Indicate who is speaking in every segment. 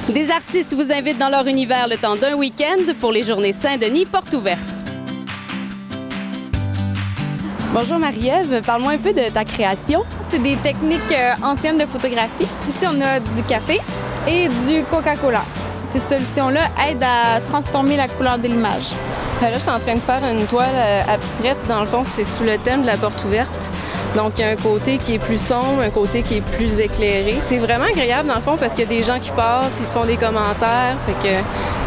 Speaker 1: Des artistes vous invitent dans leur univers le temps d'un week-end pour les journées Saint-Denis, porte ouverte. Bonjour Marie-Ève, parle-moi un peu de ta création.
Speaker 2: C'est des techniques anciennes de photographie. Ici, on a du café et du Coca-Cola. Ces solutions-là aident à transformer la couleur de l'image.
Speaker 3: Là, je suis en train de faire une toile abstraite. Dans le fond, c'est sous le thème de la porte ouverte. Donc, il y a un côté qui est plus sombre, un côté qui est plus éclairé. C'est vraiment agréable, dans le fond, parce qu'il y a des gens qui passent, ils te font des commentaires. Fait que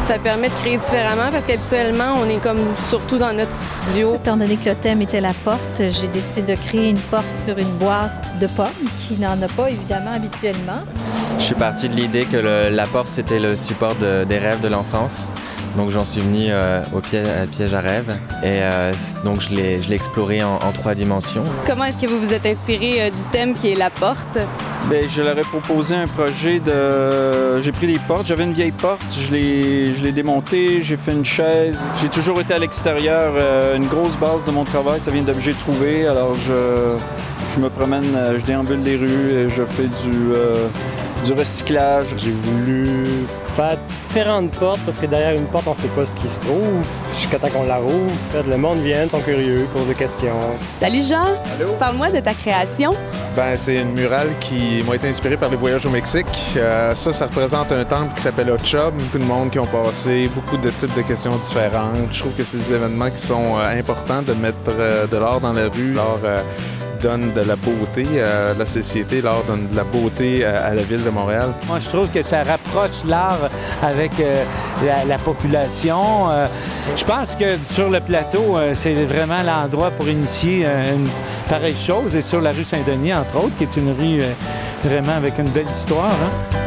Speaker 3: ça permet de créer différemment, parce qu'habituellement, on est comme surtout dans notre studio.
Speaker 4: Étant donné que le thème était la porte, j'ai décidé de créer une porte sur une boîte de pommes, qui n'en a pas, évidemment, habituellement.
Speaker 5: Je suis parti de l'idée que la porte, c'était le support des rêves de l'enfance. Donc j'en suis venu au piège à rêve et donc je l'ai exploré en 3 dimensions.
Speaker 1: Comment est-ce que vous vous êtes inspiré du thème qui est la porte?
Speaker 6: Bien, je leur ai proposé un projet de... J'ai pris des portes, j'avais une vieille porte, je l'ai démontée, j'ai fait une chaise. J'ai toujours été à l'extérieur, une grosse base de mon travail, ça vient d'objets trouvés. Alors je me promène, je déambule les rues et je fais du recyclage.
Speaker 7: J'ai voulu faire différentes portes parce que derrière une porte, on ne sait pas ce qui se trouve. Jusqu'à temps qu'on la rouvre, le monde vient, sont curieux, pose des questions.
Speaker 1: Salut Jean!
Speaker 8: Allô?
Speaker 1: Parle-moi de ta création.
Speaker 8: C'est une murale qui m'a été inspirée par les voyages au Mexique. Ça représente un temple qui s'appelle Ocha. Beaucoup de monde qui ont passé, beaucoup de types de questions différentes. Je trouve que c'est des événements qui sont importants de mettre de l'art dans la rue. L'art donne de la beauté à la société, l'art donne de la beauté à la ville de Montréal.
Speaker 9: Moi, je trouve que ça rapproche l'art avec la population. Je pense que sur le plateau, c'est vraiment l'endroit pour initier une pareille chose. Et sur la rue Saint-Denis, entre autres, qui est une rue vraiment avec une belle histoire. Hein?